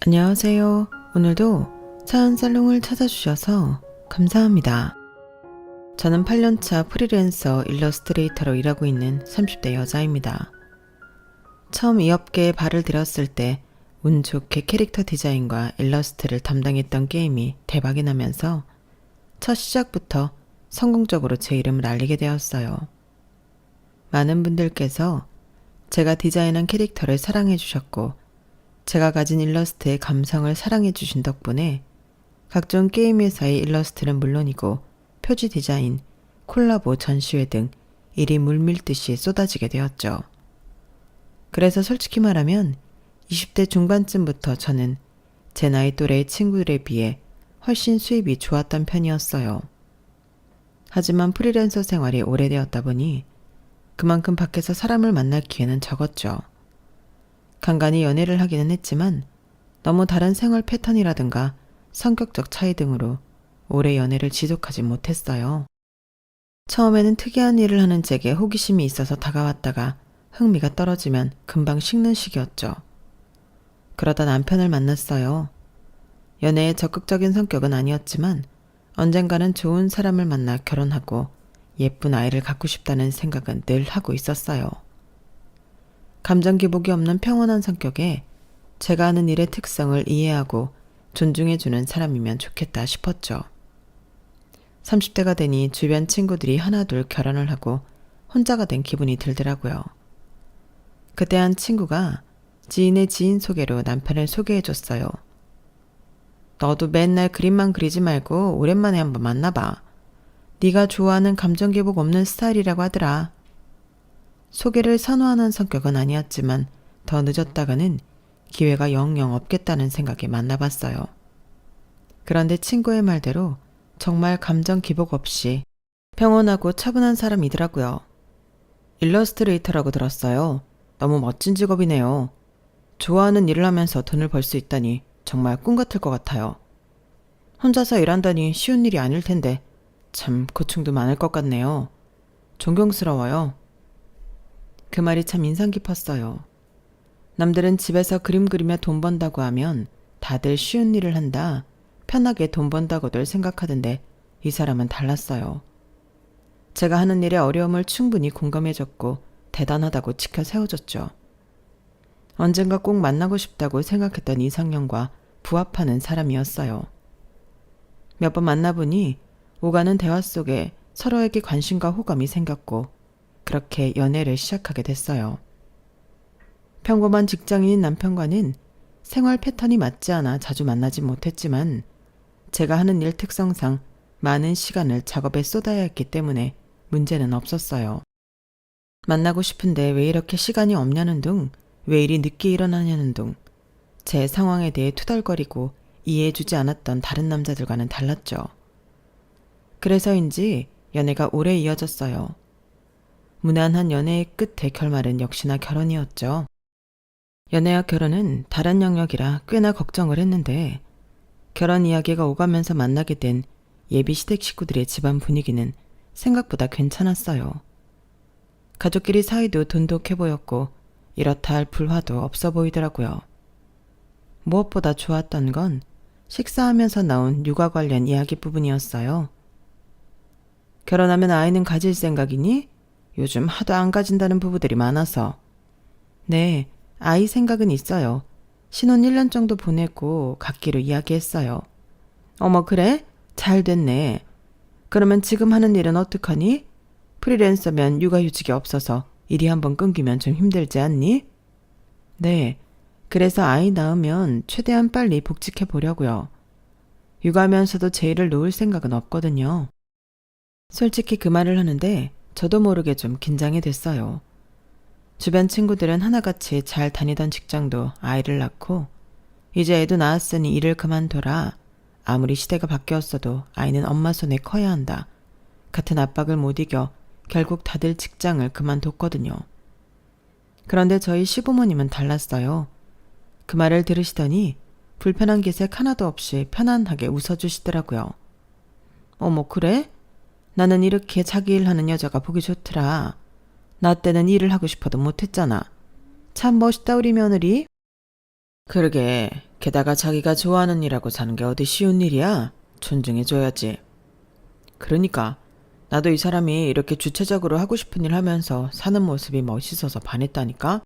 안녕하세요. 오늘도 사연살롱을 찾아주셔서 감사합니다. 저는 8년차 프리랜서 일러스트레이터로 일하고 있는 30대 여자입니다. 처음 이 업계에 발을 들였을 때 운 좋게 캐릭터 디자인과 일러스트를 담당했던 게임이 대박이 나면서 첫 시작부터 성공적으로 제 이름을 알리게 되었어요. 많은 분들께서 제가 디자인한 캐릭터를 사랑해 주셨고 제가 가진 일러스트의 감성을 사랑해 주신 덕분에 각종 게임 회사의 일러스트는 물론이고 표지 디자인, 콜라보 전시회 등 일이 물밀듯이 쏟아지게 되었죠. 그래서 솔직히 말하면 20대 중반쯤부터 저는 제 나이 또래의 친구들에 비해 훨씬 수입이 좋았던 편이었어요. 하지만 프리랜서 생활이 오래되었다 보니 그만큼 밖에서 사람을 만날 기회는 적었죠. 간간히 연애를 하기는 했지만 너무 다른 생활 패턴이라든가 성격적 차이 등으로 오래 연애를 지속하지 못했어요. 처음에는 특이한 일을 하는 제게 호기심이 있어서 다가왔다가 흥미가 떨어지면 금방 식는 시기였죠. 그러다 남편을 만났어요. 연애에 적극적인 성격은 아니었지만 언젠가는 좋은 사람을 만나 결혼하고 예쁜 아이를 갖고 싶다는 생각은 늘 하고 있었어요. 감정 기복이 없는 평온한 성격에 제가 하는 일의 특성을 이해하고 존중해주는 사람이면 좋겠다 싶었죠. 30대가 되니 주변 친구들이 하나둘 결혼을 하고 혼자가 된 기분이 들더라고요. 그때 한 친구가 지인의 지인 소개로 남편을 소개해줬어요. 너도 맨날 그림만 그리지 말고 오랜만에 한번 만나봐. 네가 좋아하는 감정 기복 없는 스타일이라고 하더라. 소개를 선호하는 성격은 아니었지만 더 늦었다가는 기회가 영영 없겠다는 생각에 만나봤어요. 그런데 친구의 말대로 정말 감정 기복 없이 평온하고 차분한 사람이더라고요. 일러스트레이터라고 들었어요. 너무 멋진 직업이네요. 좋아하는 일을 하면서 돈을 벌 수 있다니 정말 꿈 같을 것 같아요. 혼자서 일한다니 쉬운 일이 아닐 텐데 참 고충도 많을 것 같네요. 존경스러워요. 그 말이 참 인상 깊었어요. 남들은 집에서 그림 그리며 돈 번다고 하면 다들 쉬운 일을 한다, 편하게 돈 번다고들 생각하던데 이 사람은 달랐어요. 제가 하는 일의 어려움을 충분히 공감해줬고 대단하다고 치켜 세워줬죠. 언젠가 꼭 만나고 싶다고 생각했던 이상형과 부합하는 사람이었어요. 몇 번 만나보니 오가는 대화 속에 서로에게 관심과 호감이 생겼고 그렇게 연애를 시작하게 됐어요. 평범한 직장인인 남편과는 생활 패턴이 맞지 않아 자주 만나지 못했지만 제가 하는 일 특성상 많은 시간을 작업에 쏟아야 했기 때문에 문제는 없었어요. 만나고 싶은데 왜 이렇게 시간이 없냐는 둥, 왜 이리 늦게 일어나냐는 둥, 제 상황에 대해 투덜거리고 이해해주지 않았던 다른 남자들과는 달랐죠. 그래서인지 연애가 오래 이어졌어요. 무난한 연애의 끝의 결말은 역시나 결혼이었죠. 연애와 결혼은 다른 영역이라 꽤나 걱정을 했는데 결혼 이야기가 오가면서 만나게 된 예비 시댁 식구들의 집안 분위기는 생각보다 괜찮았어요. 가족끼리 사이도 돈독해 보였고 이렇다 할 불화도 없어 보이더라고요. 무엇보다 좋았던 건 식사하면서 나온 육아 관련 이야기 부분이었어요. 결혼하면 아이는 가질 생각이니? 요즘 하도 안 가진다는 부부들이 많아서. 네, 아이 생각은 있어요. 신혼 1년 정도 보내고 갖기로 이야기했어요. 어머 그래? 잘 됐네. 그러면 지금 하는 일은 어떡하니? 프리랜서면 육아휴직이 없어서 일이 한번 끊기면 좀 힘들지 않니? 네, 그래서 아이 낳으면 최대한 빨리 복직해 보려고요. 육아하면서도 제 일을 놓을 생각은 없거든요. 솔직히 그 말을 하는데 저도 모르게 좀 긴장이 됐어요. 주변 친구들은 하나같이 잘 다니던 직장도 아이를 낳고 이제 애도 낳았으니 일을 그만둬라. 아무리 시대가 바뀌었어도 아이는 엄마 손에 커야 한다. 같은 압박을 못 이겨 결국 다들 직장을 그만뒀거든요. 그런데 저희 시부모님은 달랐어요. 그 말을 들으시더니 불편한 기색 하나도 없이 편안하게 웃어주시더라고요. 어머 그래? 나는 이렇게 자기 일하는 여자가 보기 좋더라. 나 때는 일을 하고 싶어도 못했잖아. 참 멋있다 우리 며느리. 그러게, 게다가 자기가 좋아하는 일하고 사는 게 어디 쉬운 일이야? 존중해줘야지. 그러니까 나도 이 사람이 이렇게 주체적으로 하고 싶은 일 하면서 사는 모습이 멋있어서 반했다니까?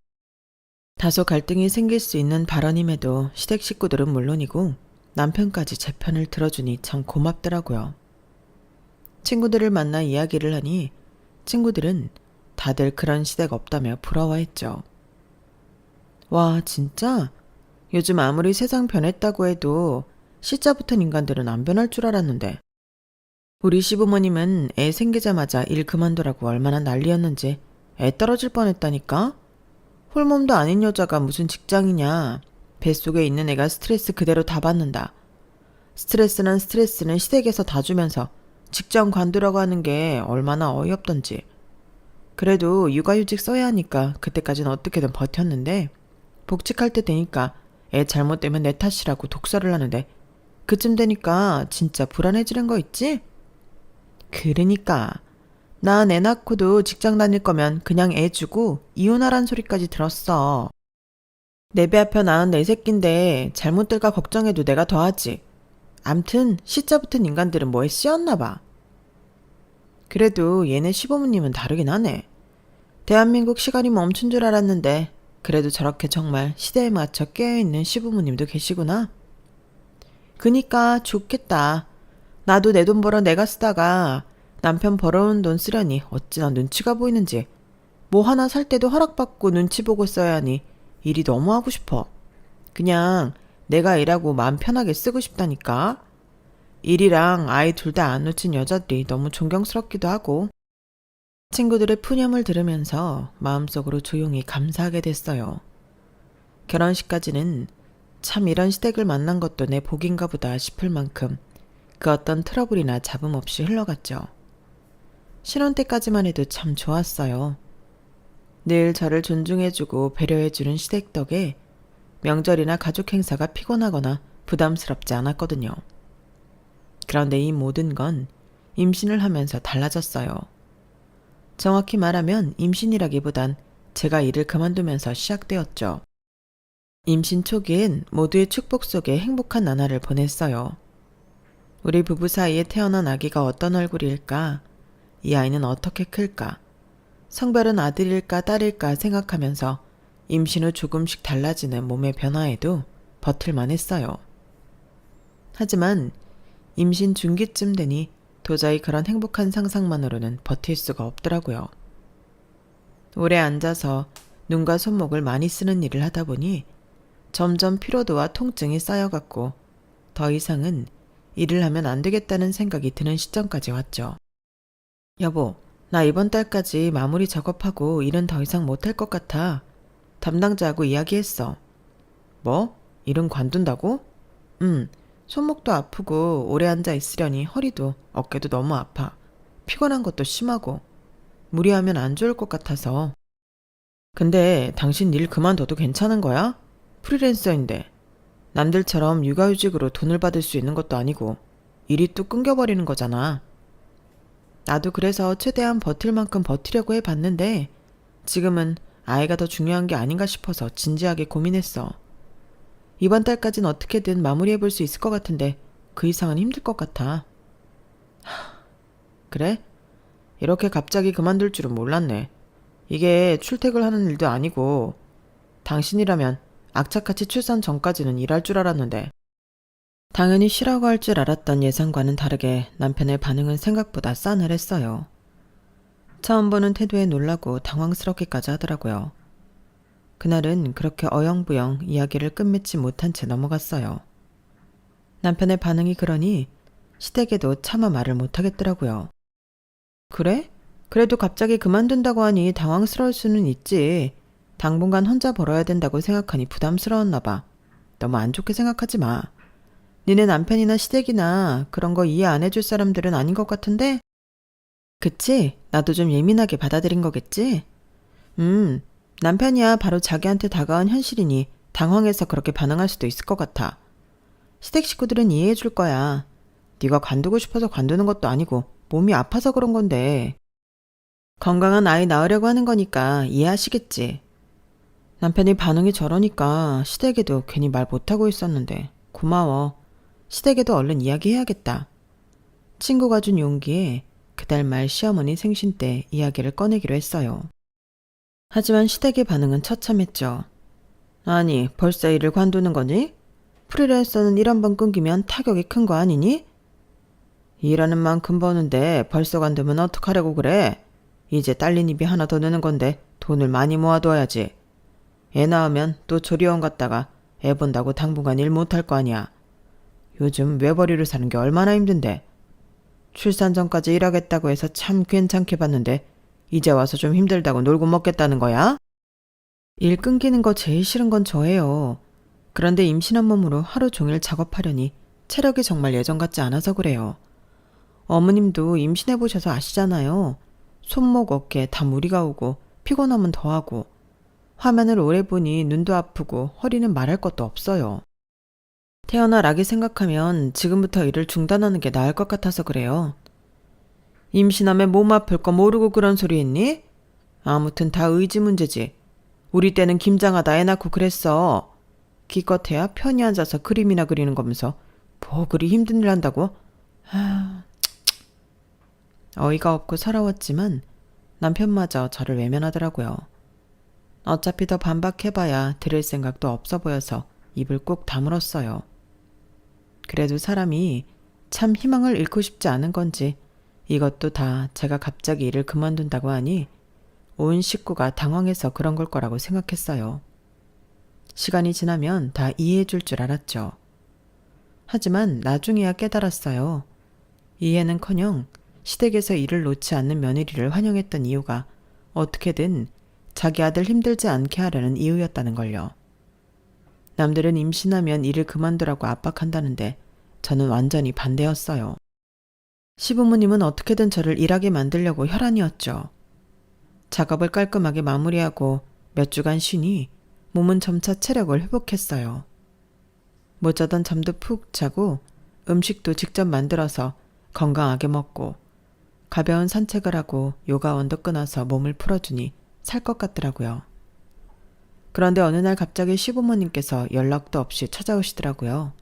다소 갈등이 생길 수 있는 발언임에도 시댁 식구들은 물론이고 남편까지 제 편을 들어주니 참 고맙더라고요. 친구들을 만나 이야기를 하니 친구들은 다들 그런 시댁 없다며 부러워했죠. 와, 진짜? 요즘 아무리 세상 변했다고 해도 시자 붙은 인간들은 안 변할 줄 알았는데. 우리 시부모님은 애 생기자마자 일 그만두라고 얼마나 난리였는지 애 떨어질 뻔했다니까? 홀몸도 아닌 여자가 무슨 직장이냐. 뱃속에 있는 애가 스트레스 그대로 다 받는다. 스트레스는 시댁에서 다 주면서 직장 관두라고 하는 게 얼마나 어이없던지. 그래도 육아휴직 써야 하니까 그때까지는 어떻게든 버텼는데 복직할 때 되니까 애 잘못되면 내 탓이라고 독설을 하는데 그쯤 되니까 진짜 불안해지는 거 있지? 그러니까 난 애 낳고도 직장 다닐 거면 그냥 애 주고 이혼하란 소리까지 들었어. 내 배 아파 낳은 내 새끼인데 잘못될까 걱정해도 내가 더하지. 암튼 시자 붙은 인간들은 뭐에 씌었나 봐. 그래도 얘네 시부모님은 다르긴 하네. 대한민국 시간이 멈춘 줄 알았는데 그래도 저렇게 정말 시대에 맞춰 깨어있는 시부모님도 계시구나. 그니까 좋겠다. 나도 내 돈 벌어 내가 쓰다가 남편 벌어온 돈 쓰려니 어찌나 눈치가 보이는지. 뭐 하나 살 때도 허락받고 눈치 보고 써야 하니 일이 너무 하고 싶어. 그냥 내가 일하고 마음 편하게 쓰고 싶다니까. 일이랑 아이 둘 다 안 놓친 여자들이 너무 존경스럽기도 하고. 친구들의 푸념을 들으면서 마음속으로 조용히 감사하게 됐어요. 결혼식까지는 참 이런 시댁을 만난 것도 내 복인가 보다 싶을 만큼 그 어떤 트러블이나 잡음 없이 흘러갔죠. 신혼 때까지만 해도 참 좋았어요. 늘 저를 존중해주고 배려해주는 시댁 덕에 명절이나 가족 행사가 피곤하거나 부담스럽지 않았거든요. 그런데 이 모든 건 임신을 하면서 달라졌어요. 정확히 말하면 임신이라기보단 제가 일을 그만두면서 시작되었죠. 임신 초기엔 모두의 축복 속에 행복한 나날을 보냈어요. 우리 부부 사이에 태어난 아기가 어떤 얼굴일까? 이 아이는 어떻게 클까? 성별은 아들일까 딸일까 생각하면서 임신 후 조금씩 달라지는 몸의 변화에도 버틸만 했어요. 하지만 임신 중기쯤 되니 도저히 그런 행복한 상상만으로는 버틸 수가 없더라고요. 오래 앉아서 눈과 손목을 많이 쓰는 일을 하다 보니 점점 피로도와 통증이 쌓여갔고 더 이상은 일을 하면 안 되겠다는 생각이 드는 시점까지 왔죠. 여보, 나 이번 달까지 마무리 작업하고 일은 더 이상 못할 것 같아. 담당자하고 이야기했어. 뭐? 일은 관둔다고? 손목도 아프고 오래 앉아 있으려니 허리도 어깨도 너무 아파. 피곤한 것도 심하고 무리하면 안 좋을 것 같아서. 근데 당신 일 그만둬도 괜찮은 거야? 프리랜서인데 남들처럼 육아휴직으로 돈을 받을 수 있는 것도 아니고 일이 뚝 끊겨버리는 거잖아. 나도 그래서 최대한 버틸 만큼 버티려고 해봤는데 지금은 아이가 더 중요한 게 아닌가 싶어서 진지하게 고민했어. 이번 달까진 어떻게든 마무리해볼 수 있을 것 같은데 그 이상은 힘들 것 같아. 그래? 이렇게 갑자기 그만둘 줄은 몰랐네. 이게 출퇴근하는 일도 아니고 당신이라면 악착같이 출산 전까지는 일할 줄 알았는데. 당연히 쉬라고 할 줄 알았던 예상과는 다르게 남편의 반응은 생각보다 싸늘했어요. 처음 보는 태도에 놀라고 당황스럽기까지 하더라고요. 그날은 그렇게 어영부영 이야기를 끝맺지 못한 채 넘어갔어요. 남편의 반응이 그러니 시댁에도 차마 말을 못하겠더라고요. 그래? 그래도 갑자기 그만둔다고 하니 당황스러울 수는 있지. 당분간 혼자 벌어야 된다고 생각하니 부담스러웠나 봐. 너무 안 좋게 생각하지 마. 니네 남편이나 시댁이나 그런 거 이해 안 해줄 사람들은 아닌 것 같은데? 그치? 나도 좀 예민하게 받아들인 거겠지? 남편이야 바로 자기한테 다가온 현실이니 당황해서 그렇게 반응할 수도 있을 것 같아. 시댁 식구들은 이해해 줄 거야. 네가 관두고 싶어서 관두는 것도 아니고 몸이 아파서 그런 건데. 건강한 아이 낳으려고 하는 거니까 이해하시겠지. 남편이 반응이 저러니까 시댁에도 괜히 말 못하고 있었는데 고마워. 시댁에도 얼른 이야기해야겠다. 친구가 준 용기에 그달 말 시어머니 생신 때 이야기를 꺼내기로 했어요. 하지만 시댁의 반응은 처참했죠. 아니, 벌써 일을 관두는 거니? 프리랜서는 일 한 번 끊기면 타격이 큰 거 아니니? 일하는 만큼 버는데 벌써 관두면 어떡하려고 그래? 이제 딸린 입이 하나 더 느는 건데 돈을 많이 모아둬야지. 애 낳으면 또 조리원 갔다가 애 본다고 당분간 일 못할 거 아니야. 요즘 외벌이로 사는 게 얼마나 힘든데. 출산 전까지 일하겠다고 해서 참 괜찮게 봤는데 이제 와서 좀 힘들다고 놀고 먹겠다는 거야? 일 끊기는 거 제일 싫은 건 저예요. 그런데 임신한 몸으로 하루 종일 작업하려니 체력이 정말 예전 같지 않아서 그래요. 어머님도 임신해보셔서 아시잖아요. 손목 어깨 다 무리가 오고 피곤하면 더하고 화면을 오래 보니 눈도 아프고 허리는 말할 것도 없어요. 태어날 아기 생각하면 지금부터 일을 중단하는 게 나을 것 같아서 그래요. 임신하면 몸 아플 거 모르고 그런 소리 했니? 아무튼 다 의지 문제지. 우리 때는 김장하다 애 낳고 그랬어. 기껏해야 편히 앉아서 그림이나 그리는 거면서 뭐 그리 힘든 일 한다고? 어이가 없고 서러웠지만 남편마저 저를 외면하더라고요. 어차피 더 반박해봐야 들을 생각도 없어 보여서 입을 꾹 다물었어요. 그래도 사람이 참 희망을 잃고 싶지 않은 건지 이것도 다 제가 갑자기 일을 그만둔다고 하니 온 식구가 당황해서 그런 걸 거라고 생각했어요. 시간이 지나면 다 이해해 줄 줄 알았죠. 하지만 나중에야 깨달았어요. 이해는커녕 시댁에서 일을 놓지 않는 며느리를 환영했던 이유가 어떻게든 자기 아들 힘들지 않게 하려는 이유였다는 걸요. 남들은 임신하면 일을 그만두라고 압박한다는데 저는 완전히 반대였어요. 시부모님은 어떻게든 저를 일하게 만들려고 혈안이었죠. 작업을 깔끔하게 마무리하고 몇 주간 쉬니 몸은 점차 체력을 회복했어요. 못 자던 잠도 푹 자고 음식도 직접 만들어서 건강하게 먹고 가벼운 산책을 하고 요가원도 끊어서 몸을 풀어주니 살 것 같더라고요. 그런데 어느 날 갑자기 시부모님께서 연락도 없이 찾아오시더라고요.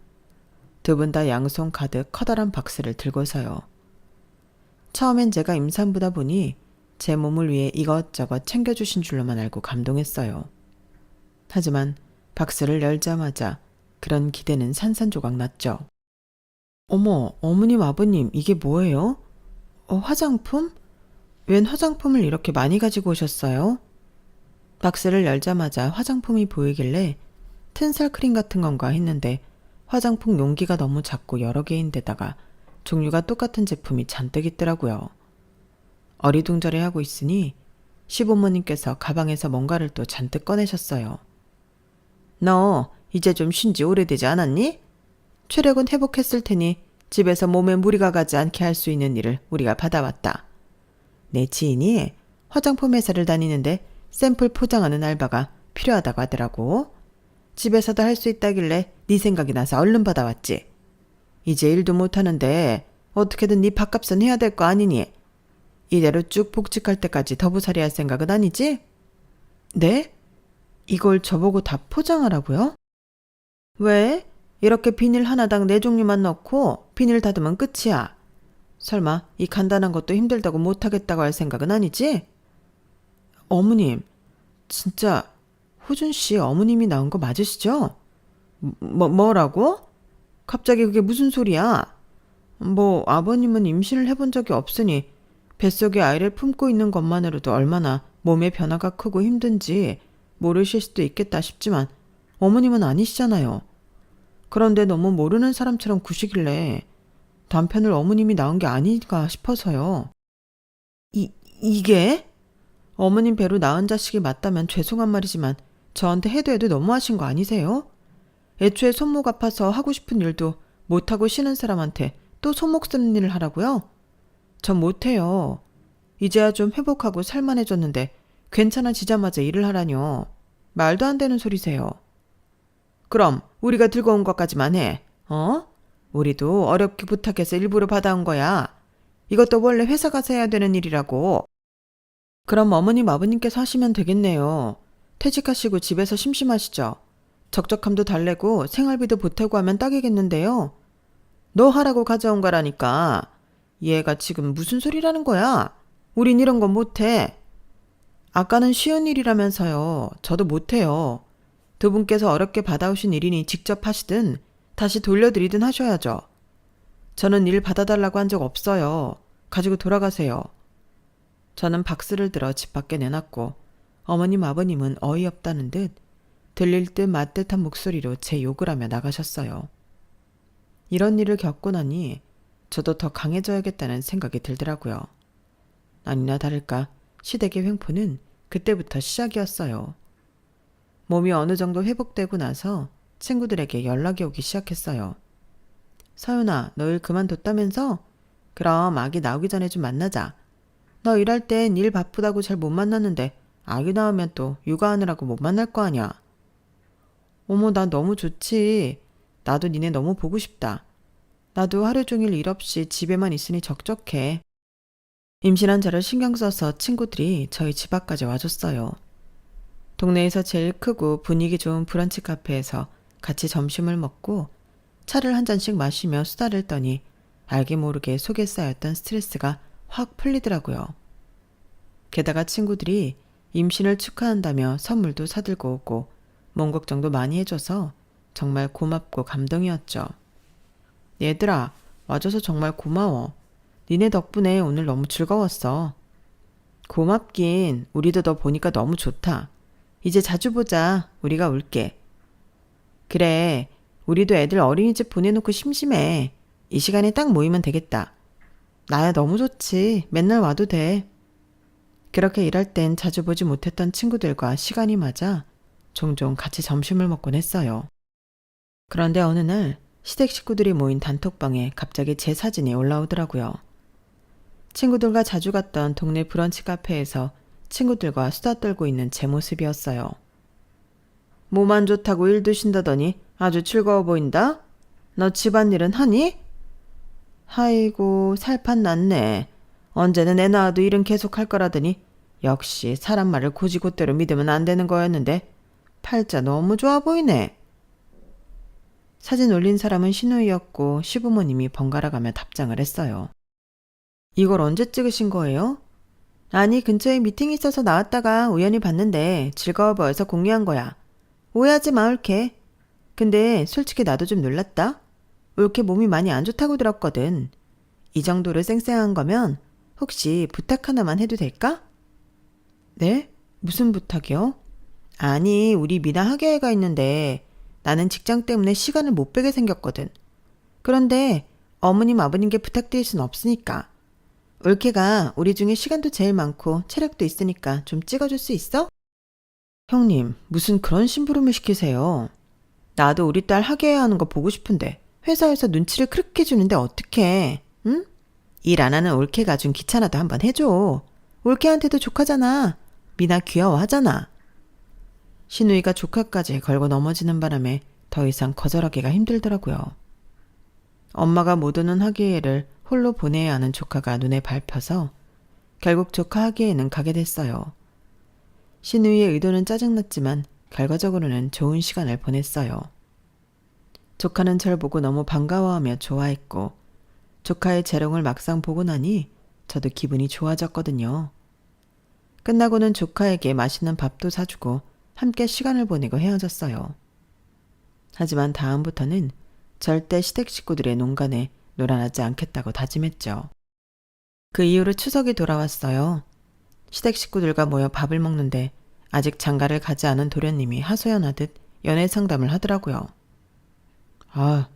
두 분 다 양손 가득 커다란 박스를 들고서요. 처음엔 제가 임산부다 보니 제 몸을 위해 이것저것 챙겨주신 줄로만 알고 감동했어요. 하지만 박스를 열자마자 그런 기대는 산산조각 났죠. 어머, 어머님, 아버님, 이게 뭐예요? 화장품? 웬 화장품을 이렇게 많이 가지고 오셨어요? 박스를 열자마자 화장품이 보이길래 튼살 크림 같은 건가 했는데 화장품 용기가 너무 작고 여러 개인데다가 종류가 똑같은 제품이 잔뜩 있더라고요. 어리둥절해하고 있으니 시부모님께서 가방에서 뭔가를 또 잔뜩 꺼내셨어요. 너 이제 좀 쉰 지 오래되지 않았니? 체력은 회복했을 테니 집에서 몸에 무리가 가지 않게 할 수 있는 일을 우리가 받아왔다. 내 지인이 화장품 회사를 다니는데 샘플 포장하는 알바가 필요하다고 하더라고. 집에서도 할 수 있다길래 네 생각이 나서 얼른 받아왔지. 이제 일도 못하는데 어떻게든 네 밥값은 해야 될 거 아니니? 이대로 쭉 복직할 때까지 더부살이 할 생각은 아니지? 네? 이걸 저보고 다 포장하라고요? 왜? 이렇게 비닐 하나당 4종류만 넣고 비닐 닫으면 끝이야. 설마 이 간단한 것도 힘들다고 못하겠다고 할 생각은 아니지? 어머님, 진짜 호준 씨 어머님이 낳은 거 맞으시죠? 뭐라고? 갑자기 그게 무슨 소리야? 뭐 아버님은 임신을 해본 적이 없으니 뱃속에 아이를 품고 있는 것만으로도 얼마나 몸의 변화가 크고 힘든지 모르실 수도 있겠다 싶지만 어머님은 아니시잖아요. 그런데 너무 모르는 사람처럼 구시길래 남편을 어머님이 낳은 게 아닌가 싶어서요. 이게? 어머님 배로 낳은 자식이 맞다면 죄송한 말이지만 저한테 해도 너무하신 거 아니세요? 애초에 손목 아파서 하고 싶은 일도 못하고 쉬는 사람한테 또 손목 쓰는 일을 하라고요? 전 못해요. 이제야 좀 회복하고 살만해졌는데 괜찮아지자마자 일을 하라뇨. 말도 안 되는 소리세요. 그럼 우리가 들고 온 것까지만 해. 우리도 어렵게 부탁해서 일부러 받아온 거야. 이것도 원래 회사 가서 해야 되는 일이라고. 그럼 어머님, 아버님께서 하시면 되겠네요. 퇴직하시고 집에서 심심하시죠? 적적함도 달래고 생활비도 보태고 하면 딱이겠는데요. 너 하라고 가져온 거라니까. 얘가 지금 무슨 소리라는 거야? 우린 이런 건 못해. 아까는 쉬운 일이라면서요. 저도 못해요. 두 분께서 어렵게 받아오신 일이니 직접 하시든 다시 돌려드리든 하셔야죠. 저는 일 받아달라고 한 적 없어요. 가지고 돌아가세요. 저는 박스를 들어 집 밖에 내놨고 어머님 아버님은 어이없다는 듯 들릴 듯 맞듯한 목소리로 제 욕을 하며 나가셨어요. 이런 일을 겪고 나니 저도 더 강해져야겠다는 생각이 들더라고요. 아니나 다를까 시댁의 횡포는 그때부터 시작이었어요. 몸이 어느 정도 회복되고 나서 친구들에게 연락이 오기 시작했어요. 서윤아, 너 일 그만뒀다면서? 그럼 아기 나오기 전에 좀 만나자. 너 일할 땐 일 바쁘다고 잘 못 만났는데 아기 나오면 또 육아하느라고 못 만날 거 아냐. 어머, 난 너무 좋지. 나도 니네 너무 보고 싶다. 나도 하루 종일 일 없이 집에만 있으니 적적해. 임신한 저를 신경 써서 친구들이 저희 집 앞까지 와줬어요. 동네에서 제일 크고 분위기 좋은 브런치 카페에서 같이 점심을 먹고 차를 한 잔씩 마시며 수다를 떠니 알게 모르게 속에 쌓였던 스트레스가 확 풀리더라고요. 게다가 친구들이 임신을 축하한다며 선물도 사들고 오고 몸 걱정도 많이 해줘서 정말 고맙고 감동이었죠. 얘들아, 와줘서 정말 고마워. 니네 덕분에 오늘 너무 즐거웠어. 고맙긴. 우리도 너 보니까 너무 좋다. 이제 자주 보자. 우리가 올게. 그래. 우리도 애들 어린이집 보내놓고 심심해. 이 시간에 딱 모이면 되겠다. 나야 너무 좋지. 맨날 와도 돼. 그렇게 일할 땐 자주 보지 못했던 친구들과 시간이 맞아 종종 같이 점심을 먹곤 했어요. 그런데 어느 날 시댁 식구들이 모인 단톡방에 갑자기 제 사진이 올라오더라고요. 친구들과 자주 갔던 동네 브런치 카페에서 친구들과 수다 떨고 있는 제 모습이었어요. 몸 안 좋다고 일 드신다더니 아주 즐거워 보인다? 너 집안일은 하니? 아이고, 살판 났네. 언제는 애 낳아도 일은 계속 할 거라더니 역시 사람 말을 고지고대로 믿으면 안 되는 거였는데 팔자 너무 좋아 보이네. 사진 올린 사람은 신우이였고 시부모님이 번갈아가며 답장을 했어요. 이걸 언제 찍으신 거예요? 아니, 근처에 미팅이 있어서 나왔다가 우연히 봤는데 즐거워 보여서 공유한 거야. 오해하지 마, 올케. 근데 솔직히 나도 좀 놀랐다. 올케 몸이 많이 안 좋다고 들었거든. 이 정도로 쌩쌩한 거면 혹시 부탁 하나만 해도 될까? 네? 무슨 부탁이요? 아니, 우리 미나 학예회가 있는데 나는 직장 때문에 시간을 못 빼게 생겼거든. 그런데 어머님 아버님께 부탁드릴 순 없으니까. 올케가 우리 중에 시간도 제일 많고 체력도 있으니까 좀 찍어줄 수 있어? 형님, 무슨 그런 심부름을 시키세요? 나도 우리 딸 학예회 하는 거 보고 싶은데 회사에서 눈치를 그렇게 주는데 어떡해, 응? 일 안 하는 올케가 좀 귀찮아도 한번 해줘. 올케한테도 조카잖아. 미나 귀여워하잖아. 신우이가 조카까지 걸고 넘어지는 바람에 더 이상 거절하기가 힘들더라고요. 엄마가 못 오는 학예회를 홀로 보내야 하는 조카가 눈에 밟혀서 결국 조카 학예회는 가게 됐어요. 신우이의 의도는 짜증났지만 결과적으로는 좋은 시간을 보냈어요. 조카는 절 보고 너무 반가워하며 좋아했고 조카의 재롱을 막상 보고 나니 저도 기분이 좋아졌거든요. 끝나고는 조카에게 맛있는 밥도 사주고 함께 시간을 보내고 헤어졌어요. 하지만 다음부터는 절대 시댁 식구들의 농간에 놀아나지 않겠다고 다짐했죠. 그 이후로 추석이 돌아왔어요. 시댁 식구들과 모여 밥을 먹는데 아직 장가를 가지 않은 도련님이 하소연하듯 연애 상담을 하더라고요. 아,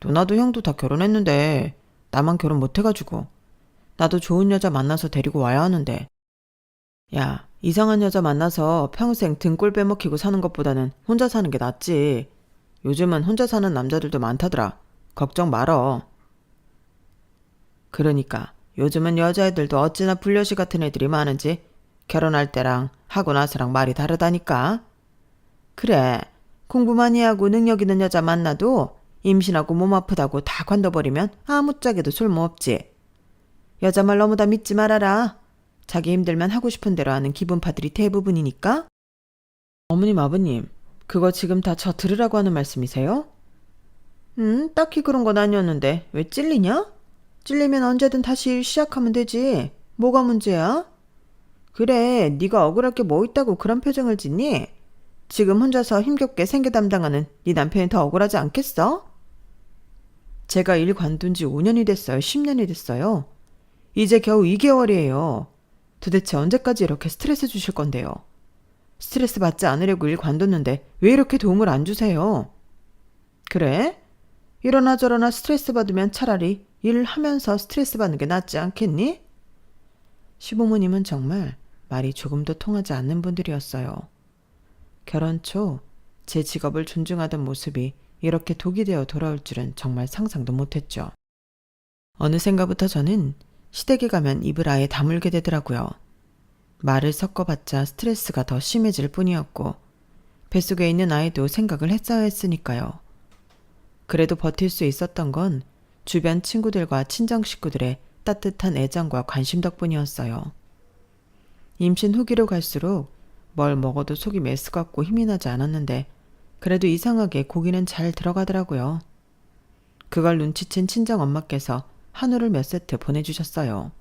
누나도 형도 다 결혼했는데 나만 결혼 못해가지고 나도 좋은 여자 만나서 데리고 와야 하는데. 야, 이상한 여자 만나서 평생 등골 빼먹히고 사는 것보다는 혼자 사는 게 낫지. 요즘은 혼자 사는 남자들도 많다더라. 걱정 말어. 그러니까 요즘은 여자애들도 어찌나 불려시 같은 애들이 많은지 결혼할 때랑 하고 나서랑 말이 다르다니까. 그래, 공부 많이 하고 능력 있는 여자 만나도 임신하고 몸 아프다고 다 관둬버리면 아무짝에도 쓸모없지. 여자 말 너무 다 믿지 말아라. 자기 힘들면 하고 싶은 대로 하는 기분파들이 대부분이니까. 어머님, 아버님, 그거 지금 다 저 들으라고 하는 말씀이세요? 딱히 그런 건 아니었는데 왜 찔리냐? 찔리면 언제든 다시 일 시작하면 되지. 뭐가 문제야? 그래, 네가 억울할 게 뭐 있다고 그런 표정을 짓니? 지금 혼자서 힘겹게 생계 담당하는 네 남편이 더 억울하지 않겠어? 제가 일 관둔 지 5년이 됐어요. 10년이 됐어요. 이제 겨우 2개월이에요. 도대체 언제까지 이렇게 스트레스 주실 건데요? 스트레스 받지 않으려고 일 관뒀는데 왜 이렇게 도움을 안 주세요? 그래? 이러나 저러나 스트레스 받으면 차라리 일을 하면서 스트레스 받는 게 낫지 않겠니? 시부모님은 정말 말이 조금도 통하지 않는 분들이었어요. 결혼 초 제 직업을 존중하던 모습이 이렇게 독이 되어 돌아올 줄은 정말 상상도 못했죠. 어느샌가부터 저는 시댁에 가면 입을 아예 다물게 되더라고요. 말을 섞어봤자 스트레스가 더 심해질 뿐이었고 뱃속에 있는 아이도 생각을 했어야 했으니까요. 그래도 버틸 수 있었던 건 주변 친구들과 친정 식구들의 따뜻한 애정과 관심 덕분이었어요. 임신 후기로 갈수록 뭘 먹어도 속이 메스껍고 힘이 나지 않았는데 그래도 이상하게 고기는 잘 들어가더라고요. 그걸 눈치챈 친정 엄마께서 한우를 몇 세트 보내주셨어요.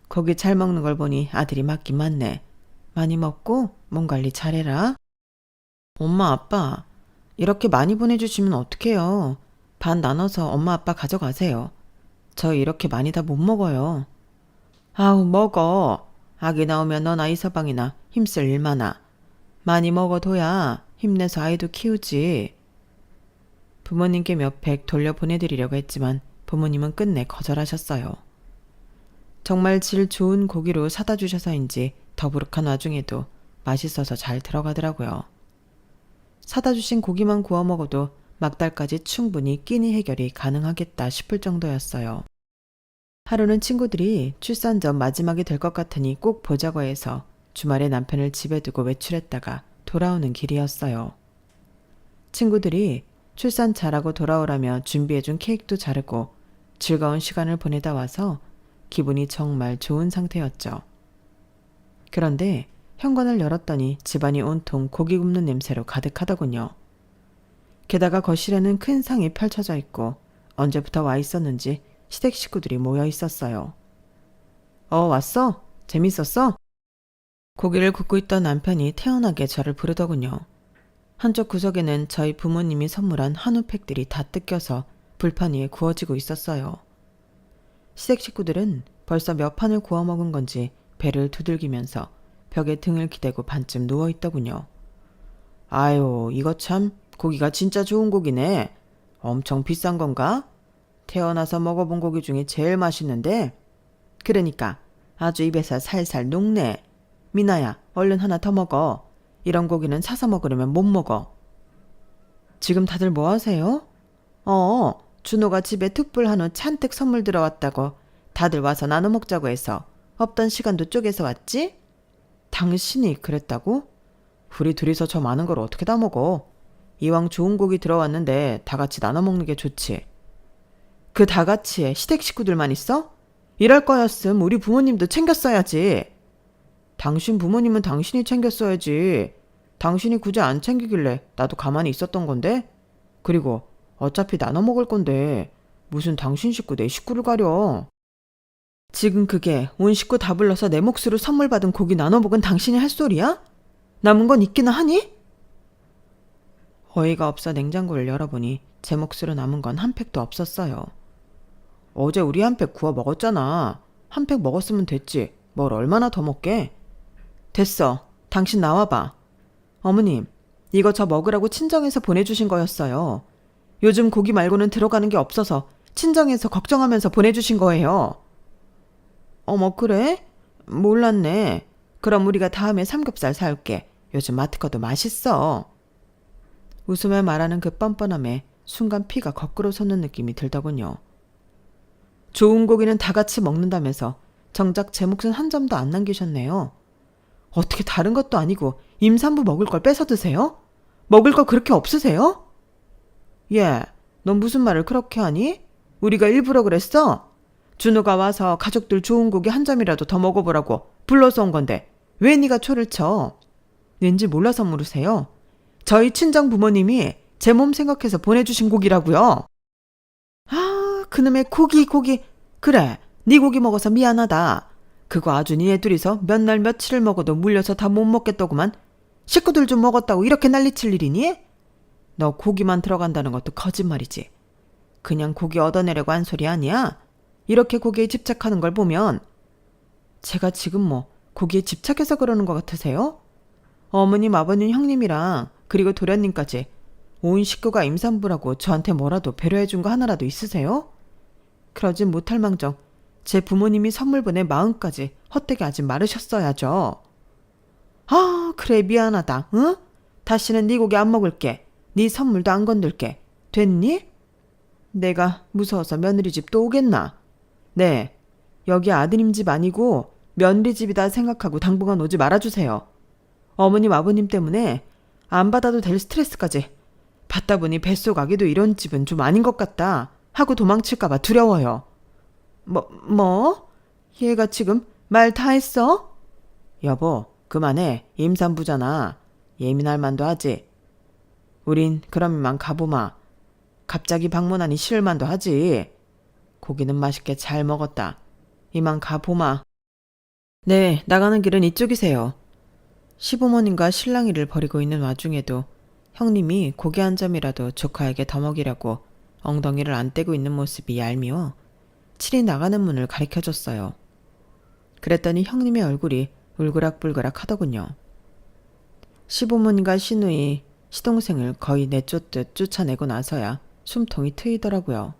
고기 잘 먹는 걸 보니 아들이 맞긴 맞네. 많이 먹고 몸 관리 잘해라. 엄마, 아빠, 이렇게 많이 보내주시면 어떡해요. 반 나눠서 엄마, 아빠 가져가세요. 저 이렇게 많이 다 못 먹어요. 아우, 먹어. 아기 나오면 너나 이서방이나 힘쓸 일 많아. 많이 먹어둬야 힘내서 아이도 키우지. 부모님께 몇 팩 돌려보내드리려고 했지만 부모님은 끝내 거절하셨어요. 정말 질 좋은 고기로 사다 주셔서인지 더부룩한 와중에도 맛있어서 잘 들어가더라고요. 사다 주신 고기만 구워 먹어도 막달까지 충분히 끼니 해결이 가능하겠다 싶을 정도였어요. 하루는 친구들이 출산 전 마지막이 될 것 같으니 꼭 보자고 해서 주말에 남편을 집에 두고 외출했다가 돌아오는 길이었어요. 친구들이 출산 잘하고 돌아오라며 준비해준 케이크도 자르고 즐거운 시간을 보내다 와서 기분이 정말 좋은 상태였죠. 그런데 현관을 열었더니 집안이 온통 고기 굽는 냄새로 가득하더군요. 게다가 거실에는 큰 상이 펼쳐져 있고 언제부터 와 있었는지 시댁 식구들이 모여 있었어요. 왔어? 재밌었어? 고기를 굽고 있던 남편이 태연하게 저를 부르더군요. 한쪽 구석에는 저희 부모님이 선물한 한우팩들이 다 뜯겨서 불판 위에 구워지고 있었어요. 시댁 식구들은 벌써 몇 판을 구워 먹은 건지 배를 두들기면서 벽에 등을 기대고 반쯤 누워있더군요. 아유, 이거 참 고기가 진짜 좋은 고기네. 엄청 비싼 건가? 태어나서 먹어본 고기 중에 제일 맛있는데? 그러니까 아주 입에서 살살 녹네. 미나야, 얼른 하나 더 먹어. 이런 고기는 사서 먹으려면 못 먹어. 지금 다들 뭐 하세요? 준호가 집에 특불 한우 잔뜩 선물 들어왔다고 다들 와서 나눠 먹자고 해서 없던 시간도 쪼개서 왔지? 당신이 그랬다고? 우리 둘이서 저 많은 걸 어떻게 다 먹어? 이왕 좋은 고기 들어왔는데 다 같이 나눠 먹는 게 좋지. 그 다 같이에 시댁 식구들만 있어? 이럴 거였음 우리 부모님도 챙겼어야지. 당신 부모님은 당신이 챙겼어야지. 당신이 굳이 안 챙기길래 나도 가만히 있었던 건데? 그리고 어차피 나눠 먹을 건데 무슨 당신 식구 내 식구를 가려. 지금 그게 온 식구 다 불러서 내 몫으로 선물 받은 고기 나눠 먹은 당신이 할 소리야? 남은 건 있기나 하니? 어이가 없어 냉장고를 열어보니 제 몫으로 남은 건 한 팩도 없었어요. 어제 우리 한 팩 구워 먹었잖아. 한 팩 먹었으면 됐지. 뭘 얼마나 더 먹게? 됐어. 당신 나와봐. 어머님, 이거 저 먹으라고 친정에서 보내주신 거였어요. 요즘 고기 말고는 들어가는 게 없어서 친정에서 걱정하면서 보내주신 거예요. 어머, 그래? 몰랐네. 그럼 우리가 다음에 삼겹살 사올게. 요즘 마트 거도 맛있어. 웃으며 말하는 그 뻔뻔함에 순간 피가 거꾸로 솟는 느낌이 들더군요. 좋은 고기는 다 같이 먹는다면서 정작 제 몫은 한 점도 안 남기셨네요. 어떻게 다른 것도 아니고 임산부 먹을 걸 뺏어 드세요? 먹을 거 그렇게 없으세요? 예, 넌 무슨 말을 그렇게 하니? 우리가 일부러 그랬어? 준호가 와서 가족들 좋은 고기 한 점이라도 더 먹어보라고 불러서 온 건데 왜 네가 초를 쳐? 왠지 몰라서 물으세요? 저희 친정 부모님이 제 몸 생각해서 보내주신 고기라고요. 아, 그놈의 고기. 그래, 네 고기 먹어서 미안하다. 그거 아주 니네 둘이서 몇 날 며칠을 먹어도 물려서 다 못 먹겠더구만. 식구들 좀 먹었다고 이렇게 난리칠 일이니? 너 고기만 들어간다는 것도 거짓말이지. 그냥 고기 얻어내려고 한 소리 아니야? 이렇게 고기에 집착하는 걸 보면. 제가 지금 뭐 고기에 집착해서 그러는 것 같으세요? 어머님, 아버님, 형님이랑 그리고 도련님까지 온 식구가 임산부라고 저한테 뭐라도 배려해준 거 하나라도 있으세요? 그러진 못할 망정 제 부모님이 선물 보낼 마음까지 헛되게 하지 말으셨어야죠. 아, 그래, 미안하다. 응? 다시는 네 고기 안 먹을게. 네 선물도 안 건들게. 됐니? 내가 무서워서 며느리 집 또 오겠나? 네, 여기 아드님 집 아니고 며느리 집이다 생각하고 당분간 오지 말아주세요. 어머님, 아버님 때문에 안 받아도 될 스트레스까지 받다 보니 뱃속 아기도 이런 집은 좀 아닌 것 같다 하고 도망칠까봐 두려워요. 뭐? 얘가 지금 말 다 했어? 여보, 그만해. 임산부잖아. 예민할 만도 하지. 우린 그럼 이만 가보마. 갑자기 방문하니 싫을 만도 하지. 고기는 맛있게 잘 먹었다. 이만 가보마. 네, 나가는 길은 이쪽이세요. 시부모님과 실랑이를 벌이고 있는 와중에도 형님이 고기 한 점이라도 조카에게 더 먹이라고 엉덩이를 안 떼고 있는 모습이 얄미워 칠이 나가는 문을 가리켜줬어요. 그랬더니 형님의 얼굴이 울그락불그락 하더군요. 시부모님과 시누이, 시동생을 거의 내쫓듯 쫓아내고 나서야 숨통이 트이더라고요.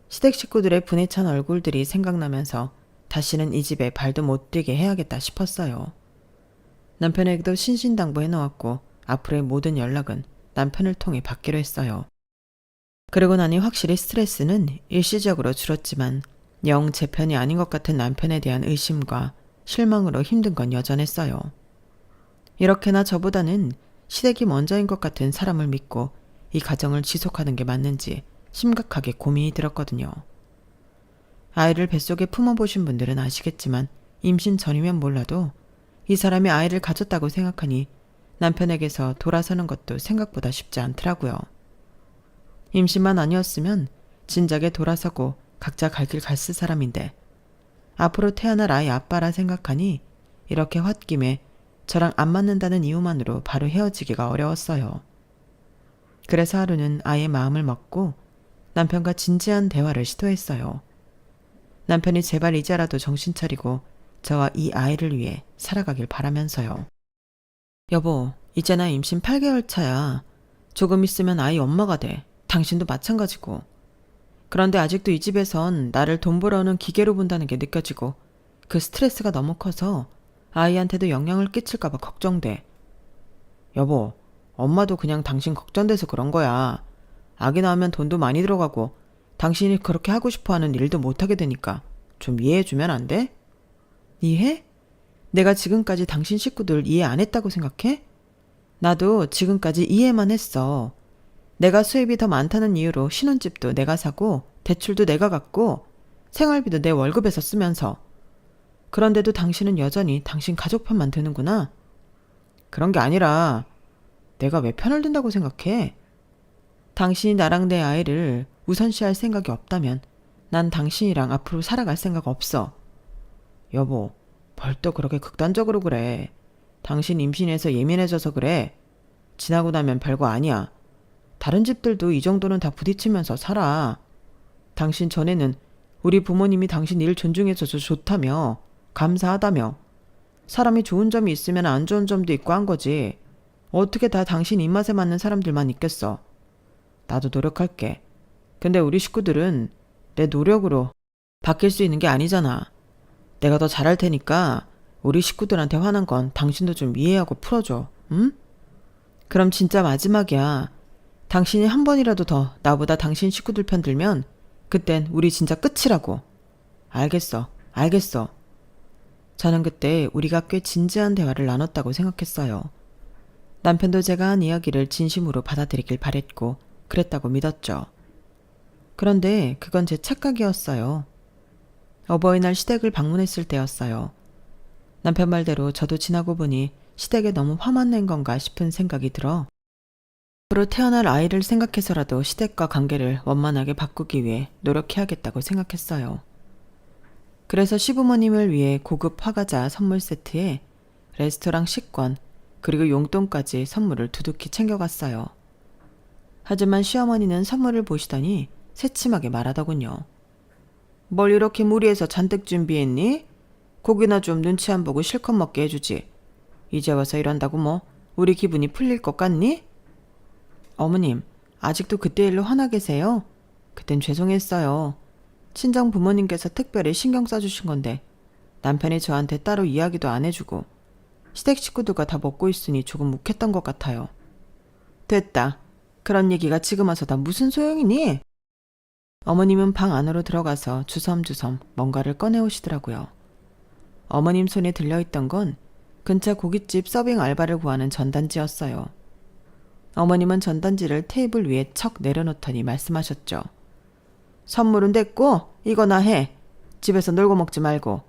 시댁 식구들의 분에 찬 얼굴들이 생각나면서 다시는 이 집에 발도 못 들게 해야겠다 싶었어요. 남편에게도 신신당부해 놓았고 앞으로의 모든 연락은 남편을 통해 받기로 했어요. 그러고 나니 확실히 스트레스는 일시적으로 줄었지만 영 제 편이 아닌 것 같은 남편에 대한 의심과 실망으로 힘든 건 여전했어요. 이렇게나 저보다는 시댁이 먼저인 것 같은 사람을 믿고 이 가정을 지속하는 게 맞는지 심각하게 고민이 들었거든요. 아이를 뱃속에 품어보신 분들은 아시겠지만 임신 전이면 몰라도 이 사람이 아이를 가졌다고 생각하니 남편에게서 돌아서는 것도 생각보다 쉽지 않더라고요. 임신만 아니었으면 진작에 돌아서고 각자 갈 길 갔을 사람인데 앞으로 태어날 아이 아빠라 생각하니 이렇게 홧김에 저랑 안 맞는다는 이유만으로 바로 헤어지기가 어려웠어요. 그래서 하루는 아이의 마음을 먹고 남편과 진지한 대화를 시도했어요. 남편이 제발 이제라도 정신 차리고 저와 이 아이를 위해 살아가길 바라면서요. 여보, 이제 나 임신 8개월 차야. 조금 있으면 아이 엄마가 돼. 당신도 마찬가지고. 그런데 아직도 이 집에선 나를 돈 벌어오는 기계로 본다는 게 느껴지고 그 스트레스가 너무 커서 아이한테도 영향을 끼칠까봐 걱정돼. 여보, 엄마도 그냥 당신 걱정돼서 그런 거야. 아기 낳으면 돈도 많이 들어가고 당신이 그렇게 하고 싶어하는 일도 못하게 되니까 좀 이해해주면 안 돼? 이해? 내가 지금까지 당신 식구들 이해 안 했다고 생각해? 나도 지금까지 이해만 했어. 내가 수입이 더 많다는 이유로 신혼집도 내가 사고 대출도 내가 갚고 생활비도 내 월급에서 쓰면서. 그런데도 당신은 여전히 당신 가족 편만 드는구나. 그런 게 아니라 내가 왜 편을 든다고 생각해? 당신이 나랑 내 아이를 우선시할 생각이 없다면 난 당신이랑 앞으로 살아갈 생각 없어. 여보, 벌떡 그렇게 극단적으로 그래. 당신 임신해서 예민해져서 그래. 지나고 나면 별거 아니야. 다른 집들도 이 정도는 다 부딪히면서 살아. 당신 전에는 우리 부모님이 당신 일 존중해줘서 좋다며, 감사하다며. 사람이 좋은 점이 있으면 안 좋은 점도 있고 한 거지. 어떻게 다 당신 입맛에 맞는 사람들만 있겠어. 나도 노력할게. 근데 우리 식구들은 내 노력으로 바뀔 수 있는 게 아니잖아. 내가 더 잘할 테니까 우리 식구들한테 화난 건 당신도 좀 이해하고 풀어줘. 응? 그럼 진짜 마지막이야. 당신이 한 번이라도 더 나보다 당신 식구들 편 들면 그땐 우리 진짜 끝이라고. 알겠어. 저는 그때 우리가 꽤 진지한 대화를 나눴다고 생각했어요. 남편도 제가 한 이야기를 진심으로 받아들이길 바랬고 그랬다고 믿었죠. 그런데 그건 제 착각이었어요. 어버이날 시댁을 방문했을 때였어요. 남편 말대로 저도 지나고 보니 시댁에 너무 화만 낸 건가 싶은 생각이 들어 앞으로 태어날 아이를 생각해서라도 시댁과 관계를 원만하게 바꾸기 위해 노력해야겠다고 생각했어요. 그래서 시부모님을 위해 고급 화과자 선물 세트에 레스토랑 식권 그리고 용돈까지 선물을 두둑히 챙겨갔어요. 하지만 시어머니는 선물을 보시더니 새침하게 말하더군요. 뭘 이렇게 무리해서 잔뜩 준비했니? 고기나 좀 눈치 안 보고 실컷 먹게 해주지. 이제 와서 이런다고 뭐 우리 기분이 풀릴 것 같니? 어머님, 아직도 그때 일로 화나 계세요? 그땐 죄송했어요. 친정 부모님께서 특별히 신경 써주신 건데 남편이 저한테 따로 이야기도 안 해주고 시댁 식구들과 다 먹고 있으니 조금 묵했던 것 같아요. 됐다. 그런 얘기가 지금 와서 다 무슨 소용이니? 어머님은 방 안으로 들어가서 주섬주섬 뭔가를 꺼내오시더라고요. 어머님 손에 들려있던 건 근처 고깃집 서빙 알바를 구하는 전단지였어요. 어머님은 전단지를 테이블 위에 척 내려놓더니 말씀하셨죠. 선물은 됐고 이거나 해. 집에서 놀고 먹지 말고.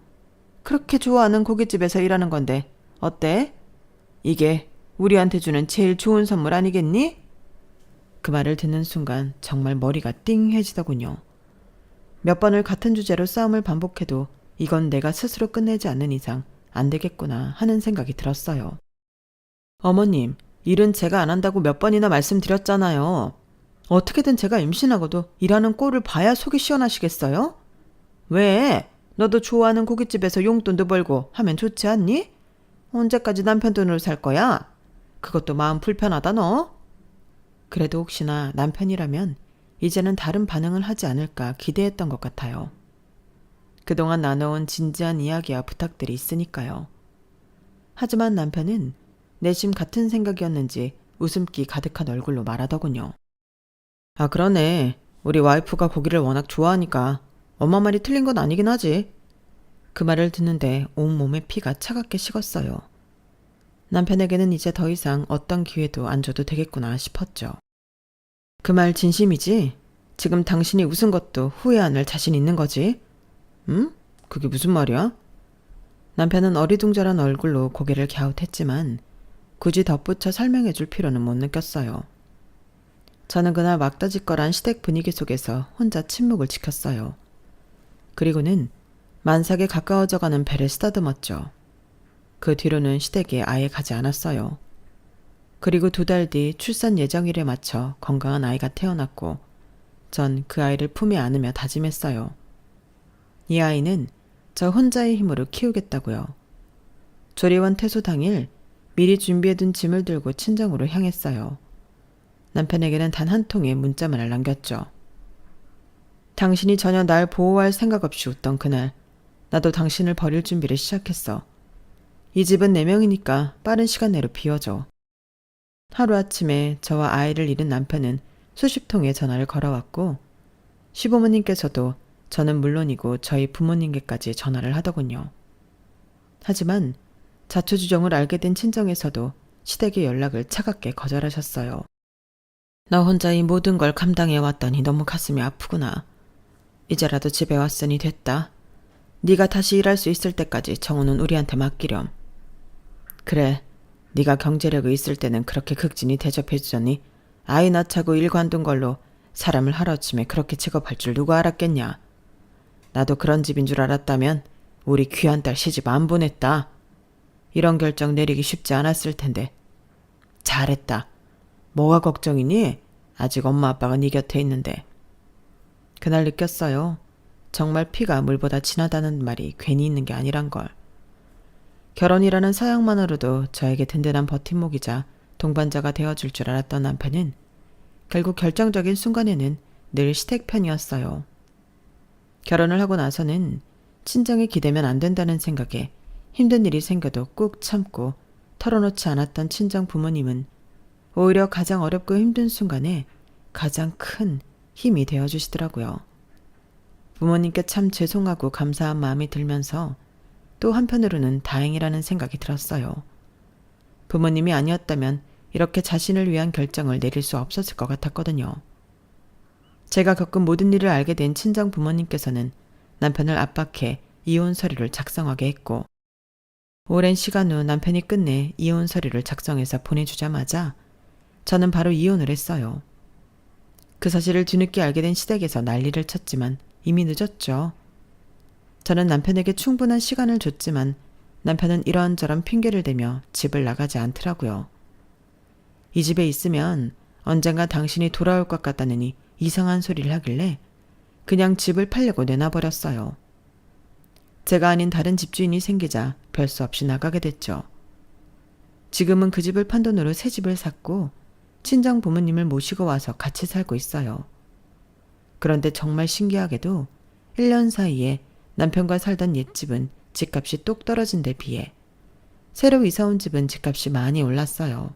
그렇게 좋아하는 고깃집에서 일하는 건데 어때? 이게 우리한테 주는 제일 좋은 선물 아니겠니? 그 말을 듣는 순간 정말 머리가 띵해지더군요. 몇 번을 같은 주제로 싸움을 반복해도 이건 내가 스스로 끝내지 않는 이상 안 되겠구나 하는 생각이 들었어요. 어머님, 일은 제가 안 한다고 몇 번이나 말씀드렸잖아요. 어떻게든 제가 임신하고도 일하는 꼴을 봐야 속이 시원하시겠어요? 왜? 너도 좋아하는 고깃집에서 용돈도 벌고 하면 좋지 않니? 언제까지 남편 돈으로 살 거야? 그것도 마음 불편하다 너? 그래도 혹시나 남편이라면 이제는 다른 반응을 하지 않을까 기대했던 것 같아요. 그동안 나눠온 진지한 이야기와 부탁들이 있으니까요. 하지만 남편은 내심 같은 생각이었는지 웃음기 가득한 얼굴로 말하더군요. 아, 그러네. 우리 와이프가 고기를 워낙 좋아하니까 엄마 말이 틀린 건 아니긴 하지. 그 말을 듣는데 온몸에 피가 차갑게 식었어요. 남편에게는 이제 더 이상 어떤 기회도 안 줘도 되겠구나 싶었죠. 그 말 진심이지? 지금 당신이 웃은 것도 후회 안 할 자신 있는 거지? 응? 그게 무슨 말이야? 남편은 어리둥절한 얼굴로 고개를 갸웃했지만 굳이 덧붙여 설명해 줄 필요는 못 느꼈어요. 저는 그날 막다지껄한 시댁 분위기 속에서 혼자 침묵을 지켰어요. 그리고는 만삭에 가까워져가는 배를 쓰다듬었죠. 그 뒤로는 시댁에 아예 가지 않았어요. 그리고 2달 뒤 출산 예정일에 맞춰 건강한 아이가 태어났고 전 그 아이를 품에 안으며 다짐했어요. 이 아이는 저 혼자의 힘으로 키우겠다고요. 조리원 퇴소 당일 미리 준비해둔 짐을 들고 친정으로 향했어요. 남편에게는 단 한 통의 문자만을 남겼죠. 당신이 전혀 날 보호할 생각 없이 웃던 그날 나도 당신을 버릴 준비를 시작했어. 이 집은 4명이니까 빠른 시간 내로 비워줘. 하루아침에 저와 아이를 잃은 남편은 수십 통의 전화를 걸어왔고 시부모님께서도 저는 물론이고 저희 부모님께까지 전화를 하더군요. 하지만 자초지종을 알게 된 친정에서도 시댁의 연락을 차갑게 거절하셨어요. 나 혼자 이 모든 걸 감당해 왔더니 너무 가슴이 아프구나. 이제라도 집에 왔으니 됐다. 네가 다시 일할 수 있을 때까지 정우는 우리한테 맡기렴. 그래, 네가 경제력이 있을 때는 그렇게 극진히 대접해주더니 아이 낳자고 일 관둔 걸로 사람을 하루아침에 그렇게 취급할 줄 누가 알았겠냐. 나도 그런 집인 줄 알았다면 우리 귀한 딸 시집 안 보냈다. 이런 결정 내리기 쉽지 않았을 텐데. 잘했다. 뭐가 걱정이니? 아직 엄마 아빠가 네 곁에 있는데. 그날 느꼈어요. 정말 피가 물보다 진하다는 말이 괜히 있는 게 아니란 걸. 결혼이라는 사양만으로도 저에게 든든한 버팀목이자 동반자가 되어줄 줄 알았던 남편은 결국 결정적인 순간에는 늘 시댁 편이었어요. 결혼을 하고 나서는 친정에 기대면 안 된다는 생각에 힘든 일이 생겨도 꾹 참고 털어놓지 않았던 친정 부모님은 오히려 가장 어렵고 힘든 순간에 가장 큰 힘이 되어주시더라고요. 부모님께 참 죄송하고 감사한 마음이 들면서 또 한편으로는 다행이라는 생각이 들었어요. 부모님이 아니었다면 이렇게 자신을 위한 결정을 내릴 수 없었을 것 같았거든요. 제가 겪은 모든 일을 알게 된 친정 부모님께서는 남편을 압박해 이혼 서류를 작성하게 했고 오랜 시간 후 남편이 끝내 이혼 서류를 작성해서 보내주자마자 저는 바로 이혼을 했어요. 그 사실을 뒤늦게 알게 된 시댁에서 난리를 쳤지만 이미 늦었죠. 저는 남편에게 충분한 시간을 줬지만 남편은 이런저런 핑계를 대며 집을 나가지 않더라고요. 이 집에 있으면 언젠가 당신이 돌아올 것 같다느니 이상한 소리를 하길래 그냥 집을 팔려고 내놔버렸어요. 제가 아닌 다른 집주인이 생기자 별 수 없이 나가게 됐죠. 지금은 그 집을 판 돈으로 새 집을 샀고 친정 부모님을 모시고 와서 같이 살고 있어요. 그런데 정말 신기하게도 1년 사이에 남편과 살던 옛집은 집값이 똑 떨어진 데 비해 새로 이사 온 집은 집값이 많이 올랐어요.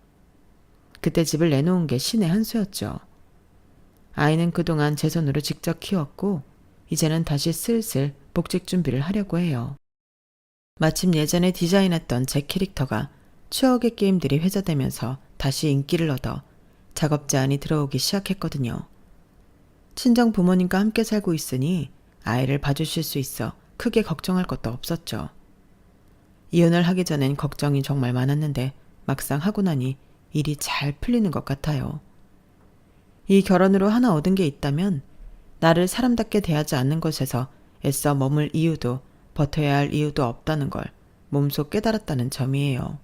그때 집을 내놓은 게 신의 한 수였죠. 아이는 그동안 제 손으로 직접 키웠고 이제는 다시 슬슬 복직 준비를 하려고 해요. 마침 예전에 디자인했던 제 캐릭터가 추억의 게임들이 회자되면서 다시 인기를 얻어 작업 제안이 들어오기 시작했거든요. 친정 부모님과 함께 살고 있으니 아이를 봐주실 수 있어 크게 걱정할 것도 없었죠. 이혼을 하기 전엔 걱정이 정말 많았는데 막상 하고 나니 일이 잘 풀리는 것 같아요. 이 결혼으로 하나 얻은 게 있다면 나를 사람답게 대하지 않는 것에서 애써 머물 이유도 버텨야 할 이유도 없다는 걸 몸소 깨달았다는 점이에요.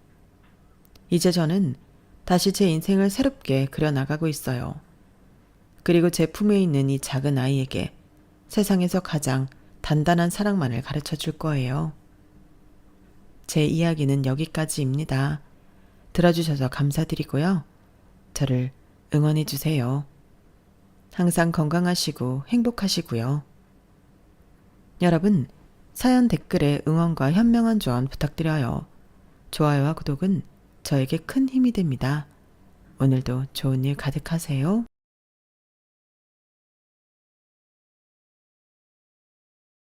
이제 저는 다시 제 인생을 새롭게 그려나가고 있어요. 그리고 제 품에 있는 이 작은 아이에게 세상에서 가장 단단한 사랑만을 가르쳐 줄 거예요. 제 이야기는 여기까지입니다. 들어주셔서 감사드리고요. 저를 응원해 주세요. 항상 건강하시고 행복하시고요. 여러분, 사연 댓글에 응원과 현명한 조언 부탁드려요. 좋아요와 구독은 저에게 큰 힘이 됩니다. 오늘도 좋은 일 가득하세요.